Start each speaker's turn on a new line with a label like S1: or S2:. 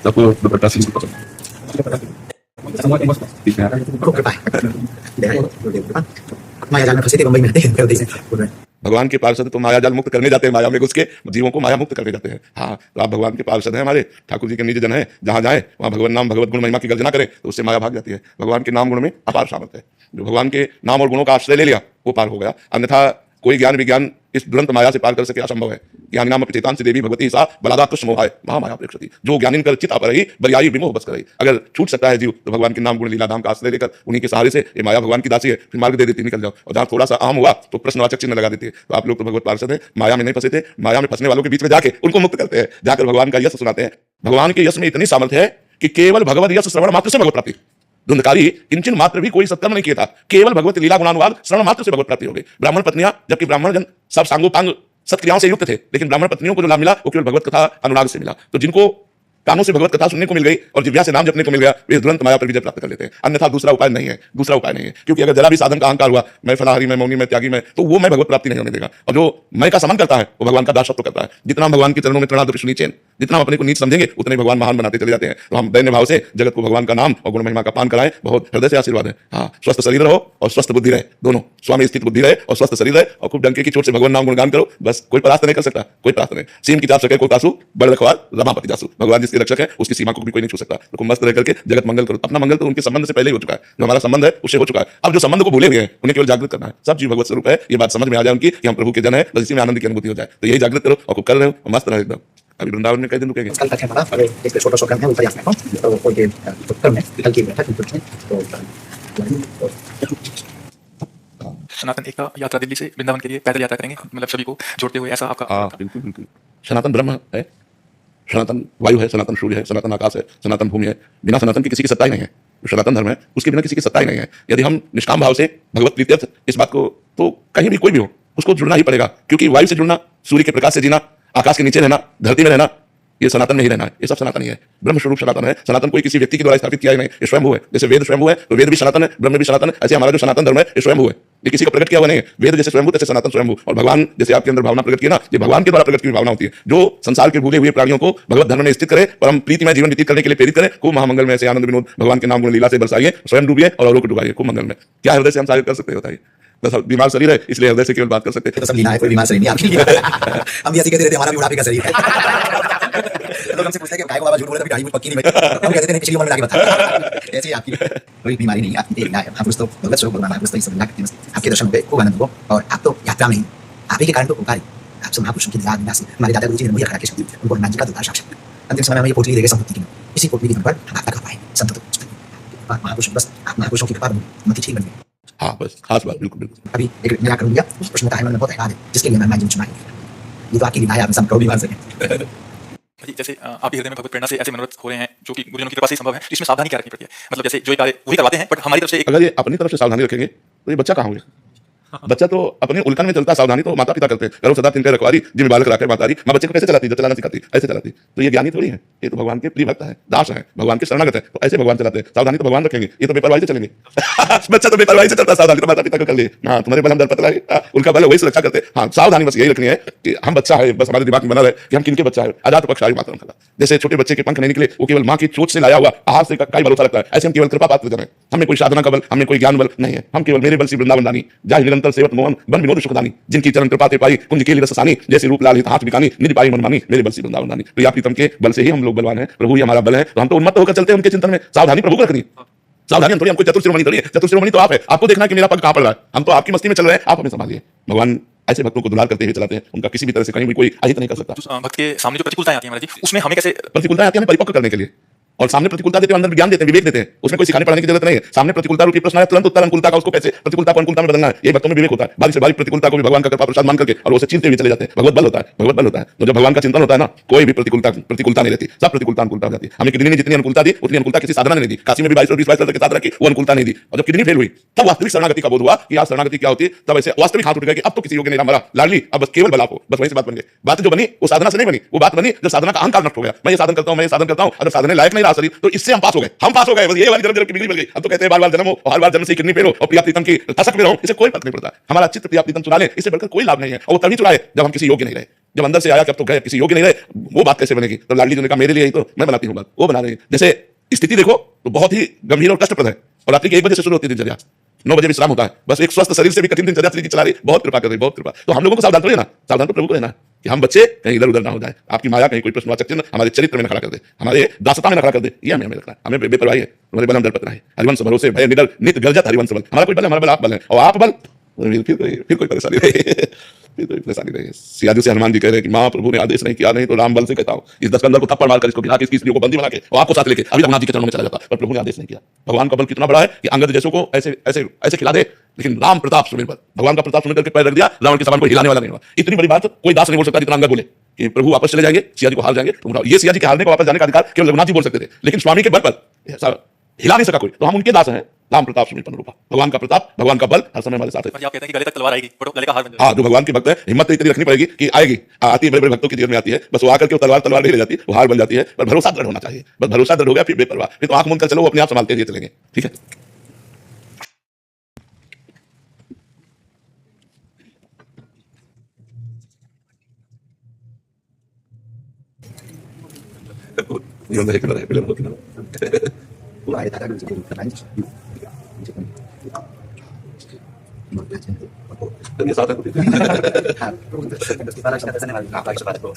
S1: Dopo dovrebbe essere tutto. भगवान के पार्षद तो माया जाल मुक्त करने जाते हैं, माया में घुस के जीवों को माया मुक्त करने जाते हैं। हाँ, तो आप भगवान के पार्षद हैं, हमारे ठाकुर जी के निज जन है, जहाँ जाए वहाँ भगवान नाम भगवत गुण महिमा की गर्जना करे तो उससे माया भाग जाती है। भगवान के नाम गुण में अपार सामर्थ्य है। जो भगवान के नाम और गुणों का आश्रय ले लिया वो पार हो गया, अन्यथा कोई ज्ञान विज्ञान इस दुरंत माया से पार कर सके असंभव है। ज्ञानी नाम चेतांसी देवी भगवती सा बलादा कृष्ण मोहाय महामाया प्रेक्षती, जो ज्ञानी कर चित पर रही बरियाई विमोह बस कर। अगर छूट सकता है जीव तो भगवान के नाम गुण लीला धाम का आश्रय लेकर उन्हीं के सहारे से ये माया भगवान की दासी है, फिर मार्ग दे देती निकल जाओ। और जहाँ थोड़ा सा आम हुआ तो प्रश्नवाचक चिन्ह लगा देती है। तो आप लोग तो भगवत पार्षद है, माया में नहीं फंसे थे, माया में फंसने वालों के बीच में जाके उनको मुक्त करते हैं, जाकर भगवान का यश सुनाते हैं। भगवान के यश में इतनी सामर्थ्य है कि केवल भगवत यश श्रवण मात्र से भगवत प्राप्ति। धुंधकारी किंचन मात्र भी कोई सत्कर्म नहीं किया था, केवल भगवत लीला गुणानुवाद श्रवण मात्र से भगवत प्राप्ति हो गई। ब्राह्मण पत्नियां, जबकि ब्राह्मण जन सब सांगोपांग सत्क्रियाओं से युक्त थे, लेकिन ब्राह्मण पत्नियों को जो लाभ मिला वो केवल भगवत कथा अनुराग से मिला। तो जिनको कानों से भगवत कथा सुनने को मिल गई और जिव्या से नाम जपने को मिल गया, वे तुरंत माया पर विजय प्राप्त कर लेते हैं। अन्यथा दूसरा उपाय नहीं है, दूसरा उपाय नहीं है। क्योंकि अगर जरा भी साधन का अहंकार हुआ, मैं फलाहारी, मैं मौनी, मैं त्यागी, मैं, तो वो मैं भगवत प्राप्ति नहीं होने देगा। और जो मैं का समन करता है वो भगवान का दासत्व करता है। जितना हम भगवान के चरणों में तृणादृष्टि नीचे, जितना हम अपने को नीच समझेंगे उतने भगवान महान बनाते चले जाते हैं। तो हम दैन्य भाव से जगत को भगवान का नाम और गुण महिमा का पान कराएं, बहुत हृदय से आशीर्वाद है। हाँ, स्वस्थ शरीर रहो और स्वस्थ बुद्धि रहे, दोनों स्वामी स्थित बुद्धि रहे और स्वस्थ शरीर रहे, और खूब डंके की चोट से भगवान नाम गुणगान करो, बस। कोई परास्त नहीं कर सकता, कोई परास्त नहीं। सीम की चाप सके को तासु, बड़ रखवार रमापति दासु। भगवान जिसके रक्षक है उसकी सीमा को भी कोई नहीं छू सकता। तो मस्त रह करके जगत मंगल करो। अपना मंगल तो उनके संबंध से पहले ही हो चुका है, जो हमारा संबंध है उससे हो चुका है। अब जो संबंध को भूले हुए हैं उन्हें केवल जागृत करना है। सब जीव भगवत स्वरूप है, ये बात समझ में आ जाए उनकी कि हम प्रभु के जन है, बस इसी में आनंद की अनुभूति हो जाए। तो यही जागृत करो और खूब कर रहे हो, मस्त रहे एकदम। अभी वृंदावन में कई दिन रुकेंगे।
S2: कल तक है हमारा, एक छोटा सा क्रम है ऊपर जाने का, तो कोई के क्रम में कल की बैठक तो
S3: सनातन एकता यात्रा दिल्ली से वृंदावन के लिए पैदल यात्रा करेंगे, मतलब सभी को जोड़ते हुए, ऐसा आपका?
S1: हाँ, बिल्कुल बिल्कुल। सनातन ब्रह्म है, सनातन वायु है, सनातन सूर्य है, सनातन आकाश है, सनातन भूमि है। बिना सनातन की किसी की सत्ता ही नहीं है। जो सनातन धर्म है उसके बिना किसी की सत्ता ही नहीं है। यदि हम निष्काम भाव से भगवत प्रीत्यर्थ इस बात को, तो कहीं भी कोई भी हो उसको जुड़ना ही पड़ेगा। क्योंकि वायु से जुड़ना, सूर्य के प्रकाश से जीना, आकाश के नीचे रहना, धरती में रहना, ये सनातन में ही रहना है। ये सब सनातन ही है। ब्रह्म स्वरूप सनातन है। सनातन कोई किसी व्यक्ति के द्वारा स्थापित किया ही नहीं, ये स्वयंभू है। जैसे वेद स्वयंभू है तो वेद भी सनातन है, ब्रह्म भी सनातन है। ऐसे हमारा जो सनातन धर्म है ये स्वयंभू है, ये किसी का प्रकट किया हुआ नहीं है। वेद जैसे स्वयंभू तैसे सनातन स्वयंभू। और भगवान जैसे आपके अंदर भावना प्रकट की ना, ये भगवान के द्वारा प्रकट की भावना होती है, जो संसार के भूले हुए प्राणियों को भगवत धर्म में स्थित करे, परम प्रीतिमय जीवन व्यतीत करने के लिए प्रेरित करे। खूब महामंगल में ऐसे आनंद विनोद भगवान के नाम गुण लीला से बरसाइए, स्वयं डूबिए और औरों को डुबाइए खूब मंगल में। क्या हृदय से हम साबित कर सकते हैं बताइए? बस बीमार शरीर है इसलिए हृदय से केवल बात कर सकते हैं।
S2: तो सब लीला है, कोई बीमार शरीर नहीं आपकी। हम भी ऐसे कहते रहते हमारा भी बुढ़ापे का शरीर है। लोग हमसे पूछते हैं कि गाय को बाबा झूठ बोले तो दाढ़ी पक्की नहीं बची। हम कहते हैं पिछली उम्र में आगे बता। ऐसे आपकी कोई बीमारी नहीं, आपकी लीला है। आप तो भगवत स्वरूप भगवान, आप तो सब लीला करते हैं। आपके दर्शन हुए खूब आनंद हुआ, और आप तो यात्रा में ही आप ही के कारण तो पुकारी। आप सब महापुरुषों की याद विनाश हमारे दादा गुरुजी ने मुझे खड़ा किया, उनको हनुमान जी का दूतार साक्षात। अंतिम समय में ये पोटली देंगे संपत्ति की, इसी पोटली के दम पर हम आपका कर पाए संत महापुरुष। बस आप महापुरुषों की कृपा मत ठीक बन गए।
S1: हाँ, बस खास बात, बिल्कुल बिल्कुल।
S2: अभी एक निराकरण हो गया उस प्रश्न का है, मन में बहुत याद है, जिसके लिए मैं चुनाई। ये तो आपकी लीला है, आप सब कभी मान सके।
S3: जैसे आपके हृदय में भगवत प्रेरणा से ऐसे मनोरथ हो रहे हैं जो कि गुरुजनों की कृपा से संभव है, तो इसमें सावधानी क्या रखनी पड़ती है? मतलब जैसे जो कार्य वही करवाते हैं, बट हमारी तरफ से
S1: अगर ये अपनी तरफ से सावधानी रखेंगे तो ये बच्चा कहाँ होगा? बच्चा तो अपने उल्कन में चलता, सावधानी तो माता पिता करते हैं। करो सदा तिनके रखवारी, जिम्मे बालक राखे मातारी। माँ बच्चे को कैसे चलाती है? चलाना सिखाती, ऐसे चलाती। तो ये ज्ञानी थोड़ी है, ये तो भगवान के प्रिय भक्त है, दास है, भगवान के शरणागत है। तो ऐसे भगवान चलाते हैं। सावधानी तो भगवान रखेंगे, ये तो बेपरवाही से चलेंगे। बच्चा तो बेपरवाही से चलता, सावधानी तो माता पिता को कर ले। हाँ, तुम्हारे बल हम दर पता है, उनका बल वही सुरक्षा करते हैं। हाँ, सावधानी बस यही रखनी है कि हम बच्चा है, बस हमारे दिमाग में बना रहे कि हम किनके बच्चा है। आजाद पक्षाई माता खला। जैसे छोटे बच्चे के पंख नहीं निकले, वो केवल माँ की चोट से लाया हुआ आहार से का भरोसा रखता है, ऐसे हम केवल कृपा पात्र जन है। हमें कोई साधना का बल, हमें कोई ज्ञान बल नहीं है। हम केवल मेरे बल से वृंदावन दानी, जाहि निरंतर सेवक मोहन बन विनोद सुखदानी, जिनकी चरण कृपा ते पाई कुंज के रस सानी, जैसे रूप लाल हाथ बिकानी, निज पाई मन मानी, मेरे बल से वृंदावन दानी। तो या प्रीतम के बल से ही हम लोग बलवान हैं, प्रभु ही हमारा बल है। तो हम तो उन्मत्त होकर चलते हैं उनके चिंतन में। सावधानी प्रभु को रखनी, सावधानी हम थोड़ी, हमको चतुर शिरोमणि थोड़ी है। चतुर शिरोमणि तो आप है, आपको देखना कि मेरा पग कहाँ पड़ रहा है। हम तो आपकी मस्ती में चल रहे हैं, आप हमें संभालिए। भगवान ऐसे भक्तों को दुलार करते हुए चलाते हैं, उनका किसी भी तरह से कहीं भी कोई अहित नहीं कर सकता।
S3: भक्त के सामने जो प्रतिकूलताएं आती है महाराज जी, उसमें हमें कैसे?
S1: प्रतिकूलताएं आती है हमें परिपक्व करने के लिए। और सामने प्रतिकूलता देते हैं, अंदर ज्ञान देते हैं, विवेक देते हैं। उसमें कोई सिखाने पढ़ाने की जरूरत नहीं है। सामने प्रतिकूलता रूपी प्रश्न है, तुरंत उत्तर अनुकूलता का, उसको कैसे प्रतिकूलता को अनुकूलता में बदलना है, ये भक्तों में विवेक होता है। बारी से बारी प्रतिकूलता को भी भगवान का कृपा प्रसाद मान करके और उसे चीनते हुए चले जाते हैं। भगवत बल होता है, भगवत बल होता है। तो जब भगवान का चिंतन होता है ना, कोई भी प्रतिकूलता नहीं रहती, सब प्रतिकूलता अनुकूलता हो जाती है। हमें किडनी ने जितनी अनुकूलता दी उतनी अनुकूलता किसी साधना ने नहीं दी। काशी में भी 22 के साथ रखी, वो अनुकूलता नहीं दी। और जब किडनी फेल हुई तब वास्तविक शरणागति का बोध हुआ कि यार शरणागति क्या होती है। तब ऐसे वास्तविक हाथ उठ गया कि अब तो किसी योग्य नहीं रहा, मरा लाडली, अब बस केवल बल आपको, बस वहीं से बात बन गई। बात जो बनी वो साधना से नहीं बनी, वो बात बनी जब साधना का अहंकार नष्ट हो गया। मैं ये साधन करता हूं, मैं ये साधन करता हूं, अगर साधने लायक नहीं रहा शरीर तो इससे हम पास हो गए, हम पास हो गए। बस ये वाली जन्म की बिजली मिल गई। अब तो कहते हैं बार बार जन्म हो और हर बार जन्म से किडनी फेल हो और प्रियाप्तितम की दशक में रहो, इससे कोई फर्क नहीं पड़ता। हमारा चित्त प्रियाप्तितम चुरा ले, इससे बढ़कर कोई लाभ नहीं है। और वो तभी चुराए जब हम किसी योग्य नहीं रहे। जब अंदर से आया कि अब तो गए, किसी योग्य नहीं रहे, वो बात कैसे बनेगी। तो लाडली जी ने कहा मेरे लिए ही तो मैं बनाती हूँ बात, वो बना रही है। जैसे स्थिति देखो तो बहुत ही गंभीर और कष्टप्रद है और रात्रि के 1 बजे से शुरू होती है दिनचर्या, 9 बजे विश्राम होता है। बस एक स्वस्थ शरीर से भी कठिन दिनचर्या श्री जी चला रही, बहुत कृपा कर रही, बहुत कृपा। तो हम लोगों को सावधान रहिए ना, सावधान तो प्रभु को रहना कि हम बच्चे कहीं इधर उधर ना हो जाए। आपकी माया कहीं कोई प्रश्नवाचक चिन्ह हमारे चरित्र में न खड़ा कर दे, हमारे दासता में न खड़ा कर दे, ये हमें रखना है। हमें बेपरवाही है, हमारे बल हम डर पत रहे। हरिवंश भरोसे भय निडर नित गर्जत हरिवंश बल। हमारा कोई बल है, हमारा बल आप बल है और आप बल फिर कोई परेशानी नहीं, फिर कोई परेशानी नहीं। सियाजी से हनुमान जी कह रहे हैं कि माँ प्रभु ने आदेश नहीं किया, नहीं तो राम बल से कहता हूँ इस दशकंदर को थप्पड़ मारकर इसको गिरा के इसकी स्त्रियों को बंदी बना के और आपको साथ लेके अभी रघुनाथ जी के चरणों में चला जाता, पर प्रभु ने आदेश नहीं किया। भगवान का बल कितना बड़ा है कि अंगद जैसों को ऐसे ऐसे ऐसे खिला दे, लेकिन राम प्रताप सुमिर पर भगवान का प्रताप सुमिर करके पैर रख दिया, रावण के समान कोई हिलाने वाला नहीं हुआ। इतनी बड़ी बात कोई दास नहीं बोल सकता जितना अंगद बोले कि प्रभु वापस चले जाएंगे, सिया जी को हार जाएंगे। तुम ये सिया जी के हारने को वापस जाने का अधिकार केवल रघुनाथ जी बोल सकते थे, लेकिन स्वामी के बल पर हिला नहीं सका कोई, तो हम उनके दास हैं। राम प्रताप सुमिर रूपा, भगवान का प्रताप, भगवान का बल हर समय हमारे साथ है।
S3: आप कहते हैं कि गले तक तलवार आएगी, बट गले का हार बन जाएगा।
S1: हाँ, जो भगवान के भक्त है हिम्मत तो इतनी रखनी पड़ेगी कि आएगी, आती है, बड़े बड़े भक्तों की देर में आती है। बस वो आकर के तलवार नहीं ले जाती, वो हार बन जाती है। पर भरोसा दृढ़ होना चाहिए, बस भरोसा दृढ़ हो गया फिर बेपरवाह, फिर तो आंख मूंद कर चलो, वो अपने आप संभालते हुए चलेंगे। ठीक है,
S2: पूरा है दादा जी को बताएं
S1: ये साथ है।
S2: हाँ, तो इसका दर्शन है, आप आगे से बात करो।